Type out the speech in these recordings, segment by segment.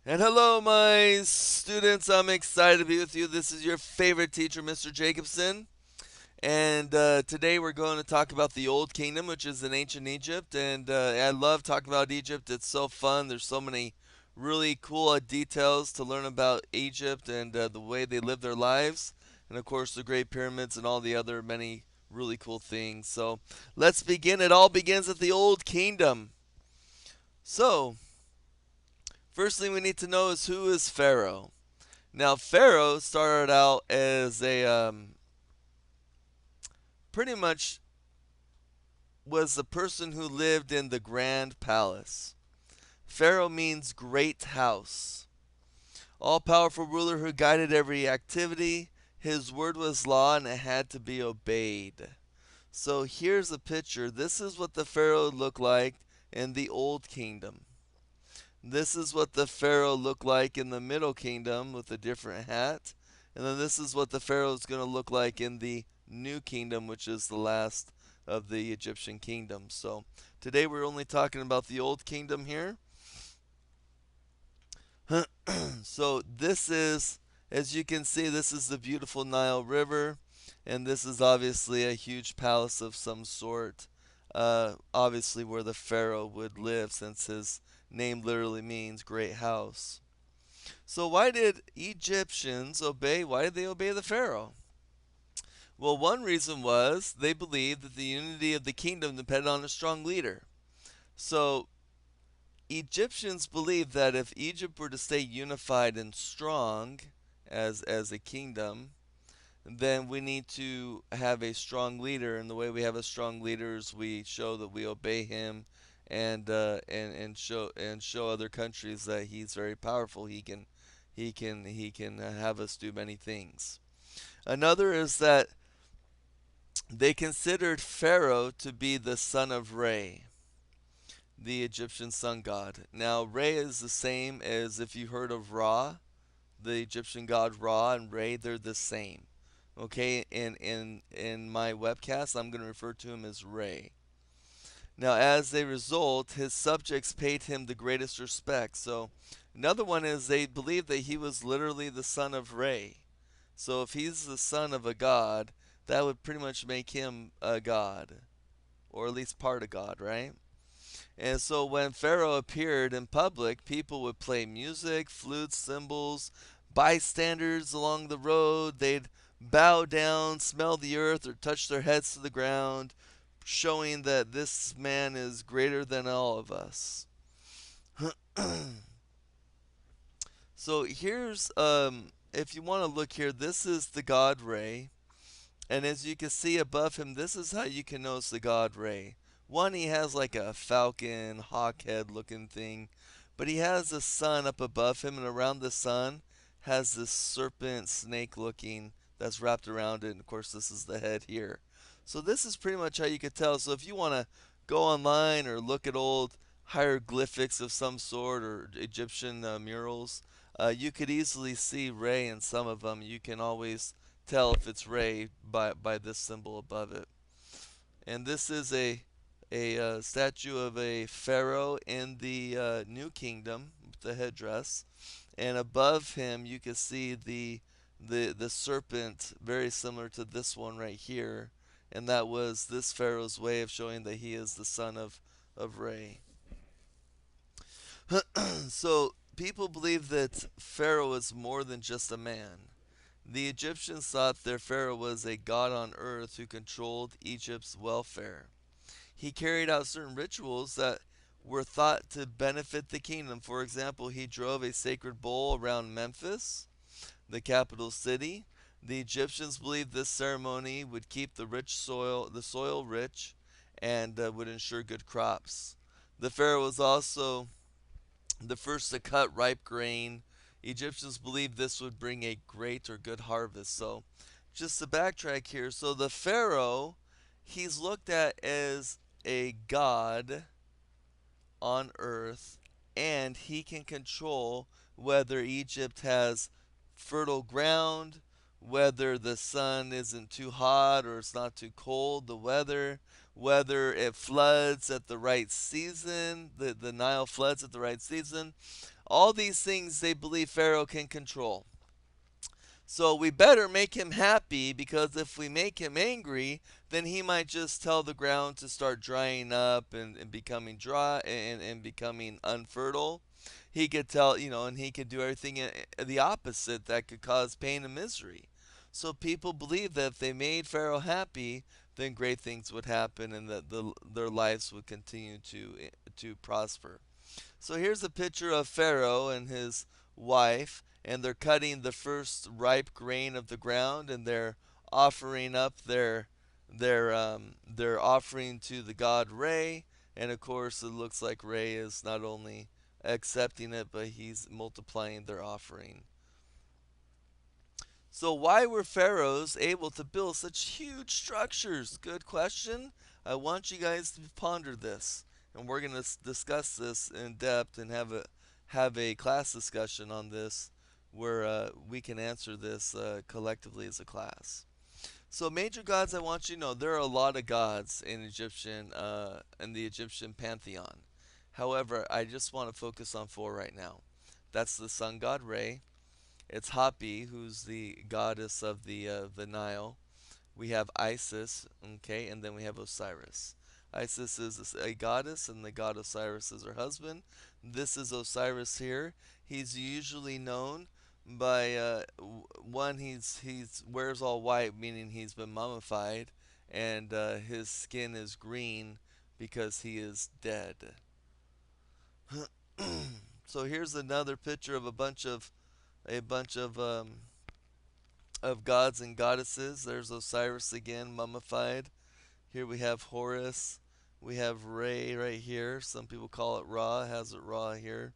And hello, my students. I'm excited to be with you. This is your favorite teacher, Mr. Jacobson. And today we're going to talk about the Old Kingdom, which is in ancient Egypt. And I love talking about Egypt. It's so fun. There's so many really cool details to learn about Egypt and the way they live their lives. And of course, the Great Pyramids and all the other many really cool things. So let's begin. It all begins at the Old Kingdom. So, first thing we need to know is who is Pharaoh? Now, Pharaoh started out as a pretty much was the person who lived in the grand palace. Pharaoh means great house. All powerful ruler who guided every activity. His word was law and it had to be obeyed. So here's a picture. This is what the Pharaoh looked like in the Old Kingdom. This is what the Pharaoh looked like in the Middle Kingdom with a different hat. And then this is what the Pharaoh is going to look like in the New Kingdom, which is the last of the Egyptian kingdoms. So today we're only talking about the Old Kingdom here. So this is, as you can see, this is the beautiful Nile River. And this is obviously a huge palace of some sort. Obviously where the Pharaoh would live, since his name literally means great house. So why did Egyptians obey? Why did they obey the Pharaoh? Well, one reason was they believed that the unity of the kingdom depended on a strong leader. So Egyptians believed that if Egypt were to stay unified and strong as a kingdom, then we need to have a strong leader, and the way we have a strong leader is we show that we obey him, and show other countries that he's very powerful. He can have us do many things. Another is that they considered Pharaoh to be the son of Re, the Egyptian sun god. Now Re is the same as, if you heard of Ra, the Egyptian god Ra and Re, they're the same. Okay, in my webcast, I'm going to refer to him as Re. Now, as a result, his subjects paid him the greatest respect. So, another one is they believed that he was literally the son of Re. So, if he's the son of a god, that would pretty much make him a god, or at least part of God, right? And so when Pharaoh appeared in public, people would play music, flutes, cymbals, bystanders along the road. They'd bow down, smell the earth, or touch their heads to the ground, showing that this man is greater than all of us. So here's, if you want to look here, this is the god Ray. And as you can see above him, this is how you can notice the god Ray. One, he has like a falcon, hawk head looking thing, but he has the sun up above him, and around the sun has this serpent snake looking that's wrapped around it. And of course, this is the head here. So this is pretty much how you could tell. So if you want to go online or look at old hieroglyphics of some sort or Egyptian murals, you could easily see Ray in some of them. You can always tell if it's Ray by this symbol above it. And this is a statue of a pharaoh in the New Kingdom with the headdress, and above him you can see the serpent, very similar to this one right here, and that was this pharaoh's way of showing that he is the son of Re. So people believe that Pharaoh is more than just a man. The Egyptians thought their Pharaoh was a god on earth who controlled Egypt's welfare. He carried out certain rituals that were thought to benefit the kingdom. For example, he drove a sacred bull around Memphis, the capital city. The Egyptians believed this ceremony would keep the soil rich, and would ensure good crops. The pharaoh was also the first to cut ripe grain. Egyptians believed this would bring a great or good harvest. So, just to backtrack here, so the pharaoh, he's looked at as a god on earth, and he can control whether Egypt has fertile ground, whether the sun isn't too hot or it's not too cold, the weather, whether it floods at the right season, the Nile floods at the right season. All these things they believe Pharaoh can control. So we better make him happy, because if we make him angry, then he might just tell the ground to start drying up and becoming dry and becoming unfertile. He could tell, and he could do everything the opposite that could cause pain and misery. So people believe that if they made Pharaoh happy, then great things would happen, and that their lives would continue to prosper. So here's a picture of Pharaoh and his wife, and they're cutting the first ripe grain of the ground, and they're offering up their offering to the god Re. And of course, it looks like Re is not only accepting it, but he's multiplying their offering. So why were pharaohs able to build such huge structures? Good question. I want you guys to ponder this, and we're going to discuss this in depth and have a class discussion on this, where we can answer this collectively as a class. So major gods, I want you to know there are a lot of gods in the Egyptian pantheon. However, I just want to focus on four right now. That's the sun god Re. It's Hapi, who's the goddess of the Nile. We have Isis, okay, and then we have Osiris. Isis is a goddess, and the god Osiris is her husband. This is Osiris here. He's usually known by one. He's wears all white, meaning he's been mummified, and his skin is green because he is dead. So here's another picture of a bunch of gods and goddesses. There's Osiris again, mummified. Here we have Horus. We have Re right here. Some people call it Ra, has it Ra here.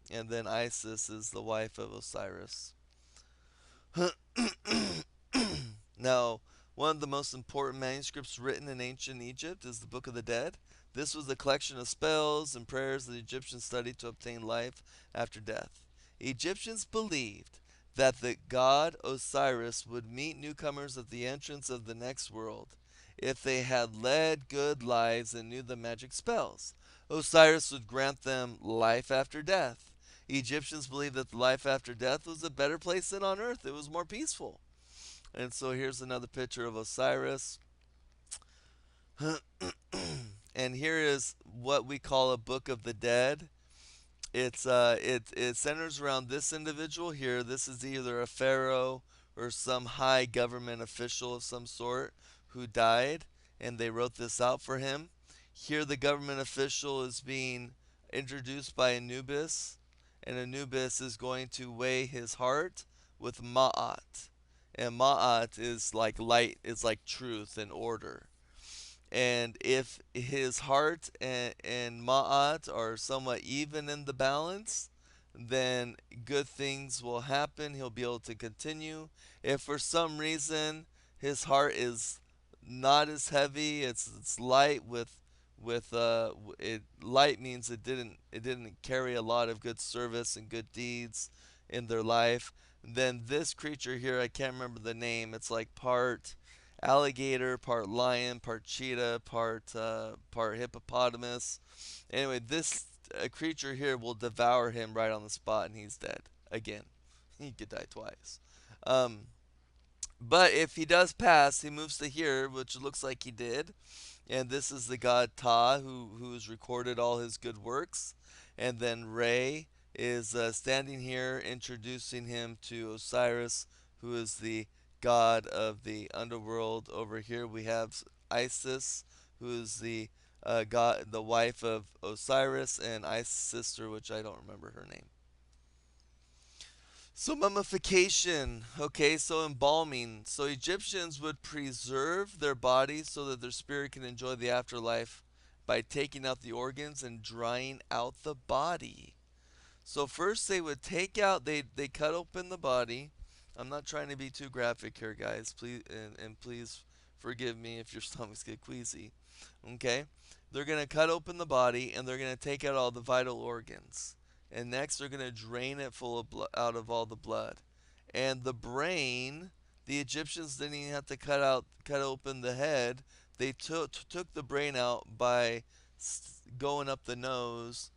And then Isis is the wife of Osiris. Now, one of the most important manuscripts written in ancient Egypt is the Book of the Dead. This was a collection of spells and prayers that the Egyptians studied to obtain life after death. Egyptians believed that the god Osiris would meet newcomers at the entrance of the next world if they had led good lives and knew the magic spells. Osiris would grant them life after death. Egyptians believed that the life after death was a better place than on earth. It was more peaceful. And so here's another picture of Osiris. And here is what we call a Book of the Dead. It centers around this individual here. This is either a pharaoh or some high government official of some sort who died, and they wrote this out for him. Here, the government official is being introduced by Anubis, and Anubis is going to weigh his heart with Ma'at, and Ma'at is like light, is like truth and order. And if his heart and Ma'at are somewhat even in the balance, then good things will happen. He'll be able to continue. If for some reason his heart is not as heavy, it's light with light means it didn't carry a lot of good service and good deeds in their life. Then this creature here, I can't remember the name. It's like part alligator, part lion, part cheetah, part hippopotamus. Anyway, this creature here will devour him right on the spot, and he's dead again. He could die twice. Um, but if he does pass, he moves to here, which looks like he did. And this is the god Ta, who's recorded all his good works. And then Re is standing here, introducing him to Osiris, who is the god of the underworld. Over here we have Isis, who is the wife of Osiris, and Isis' sister, which I don't remember her name. So mummification, okay, so embalming. So Egyptians would preserve their bodies so that their spirit can enjoy the afterlife by taking out the organs and drying out the body. So first they would take out, they cut open the body. I'm not trying to be too graphic here, guys. Please and please forgive me if your stomachs get queasy. Okay? They're going to cut open the body, and they're going to take out all the vital organs. And next they're going to drain it full of out of all the blood. And the brain, the Egyptians didn't even have to cut open the head. They took the brain out by going up the nose,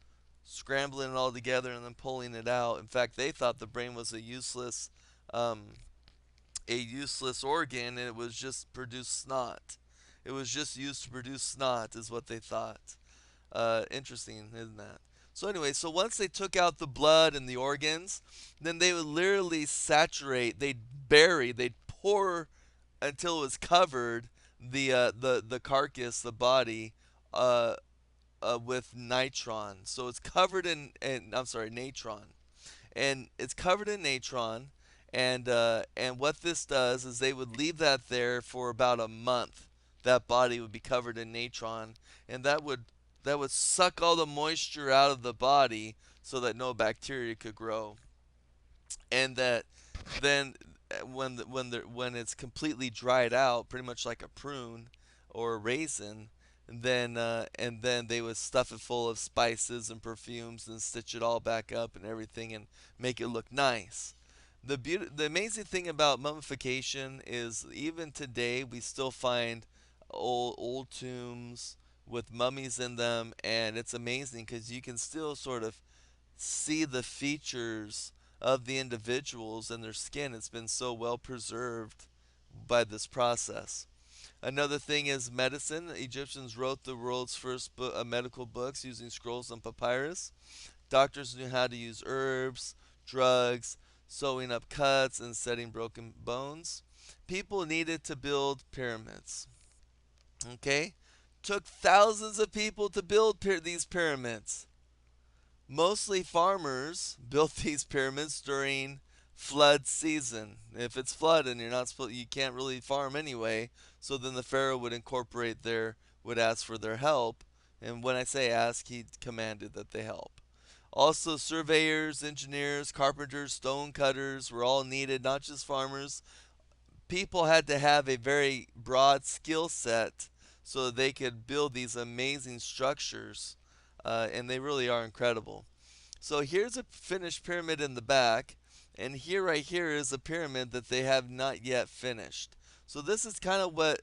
scrambling it all together and then pulling it out. In fact, they thought the brain was um, a useless organ, and it was just produce snot. It was just used to produce snot, is what they thought. Interesting, isn't that? So anyway, so once they took out the blood and the organs, then they would literally saturate. They'd pour until it was covered the carcass, the body, uh, with nitron. So it's covered in I'm sorry, natron, and it's covered in natron. And what this does is they would leave that there for about a month. That body would be covered in natron, and that would suck all the moisture out of the body so that no bacteria could grow. And that then when it's completely dried out, pretty much like a prune or a raisin, and then they would stuff it full of spices and perfumes and stitch it all back up and everything and make it look nice. The amazing thing about mummification is even today we still find old tombs with mummies in them, and it's amazing because you can still sort of see the features of the individuals and their skin. It's been so well preserved by this process. Another thing is medicine. The Egyptians wrote the world's first medical books using scrolls and papyrus. Doctors knew how to use herbs, drugs, sewing up cuts, and setting broken bones. People needed to build pyramids. Okay? Took thousands of people to build these pyramids. Mostly farmers built these pyramids during flood season. If it's flood and you can't really farm anyway, so then the pharaoh would ask for their help, and when I say ask, he commanded that they help. Also, surveyors, engineers, carpenters, stone cutters were all needed, not just farmers. People had to have a very broad skill set so that they could build these amazing structures, and they really are incredible. So here's a finished pyramid in the back, and here right here is a pyramid that they have not yet finished. So this is kind of what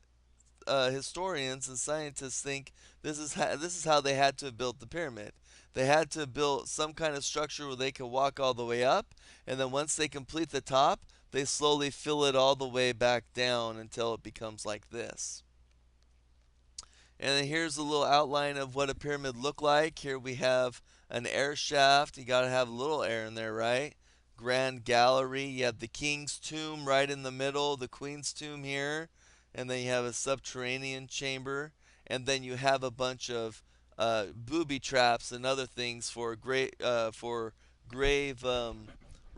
historians and scientists think this is how they had to have built the pyramid. They had to build some kind of structure where they could walk all the way up, and then once they complete the top, they slowly fill it all the way back down until it becomes like this. And then here's a little outline of what a pyramid looked like. Here we have an air shaft. You got to have a little air in there, right? Grand gallery. You have the king's tomb right in the middle, the queen's tomb here, and then you have a subterranean chamber, and then you have a bunch of booby traps and other things for grave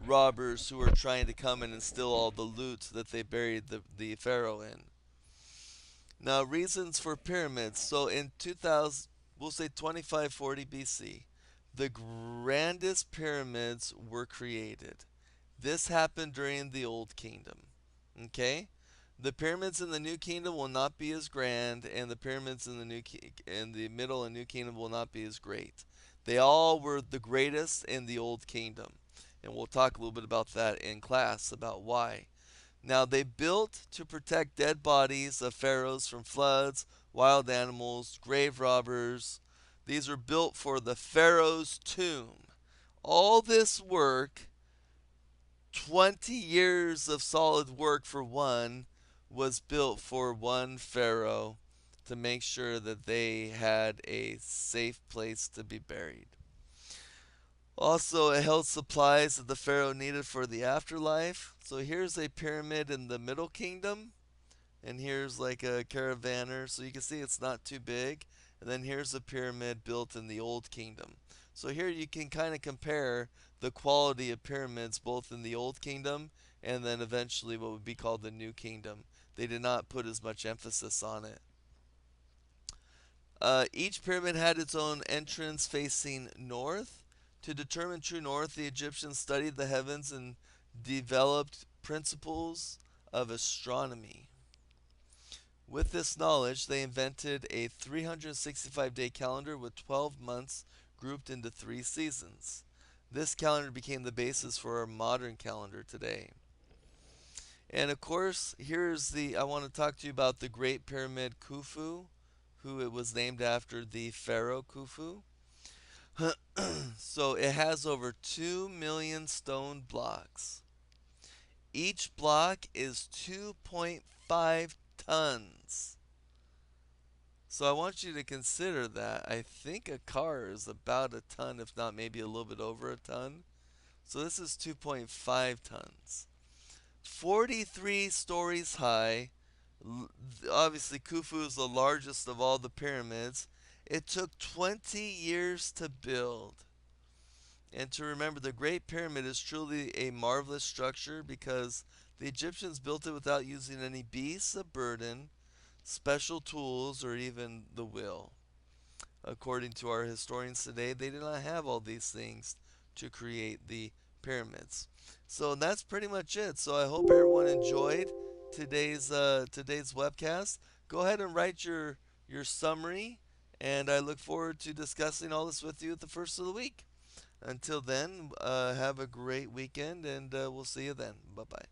robbers who are trying to come in and steal all the loot that they buried the pharaoh in. Now, reasons for pyramids. So in 2000, we'll say 2540 BC, the grandest pyramids were created. This happened during the Old Kingdom. Okay? The pyramids in the New Kingdom will not be as grand, and the pyramids in the Middle and New Kingdom will not be as great. They all were the greatest in the Old Kingdom, and we'll talk a little bit about that in class about why. Now they built to protect dead bodies of pharaohs from floods, wild animals, grave robbers. These were built for the pharaoh's tomb. All this work, 20 years of solid work for one, was built for one pharaoh to make sure that they had a safe place to be buried. Also, it held supplies that the pharaoh needed for the afterlife. So here's a pyramid in the Middle Kingdom, and here's like a caravaner. So you can see it's not too big. And then here's a pyramid built in the Old Kingdom. So here you can kind of compare the quality of pyramids both in the Old Kingdom and then eventually what would be called the New Kingdom. They did not put as much emphasis on it. Each pyramid had its own entrance facing north. To determine true north, the Egyptians studied the heavens and developed principles of astronomy. With this knowledge, they invented a 365-day calendar with 12 months grouped into 3 seasons. This calendar became the basis for our modern calendar today. And of course, I want to talk to you about the Great Pyramid Khufu, who it was named after the Pharaoh Khufu. So it has over 2 million stone blocks. Each block is 2.5 tons. So I want you to consider that. I think a car is about a ton, if not maybe a little bit over a ton. So this is 2.5 tons. 43 stories high. Obviously, Khufu is the largest of all the pyramids. It took 20 years to build. And to remember, the Great Pyramid is truly a marvelous structure because the Egyptians built it without using any beasts of burden, special tools, or even the wheel. According to our historians today, they did not have all these things to create the pyramids. So that's pretty much it. So I hope everyone enjoyed today's webcast. Go ahead and write your summary, and I look forward to discussing all this with you at the first of the week. Until then, have a great weekend, and we'll see you then. Bye bye.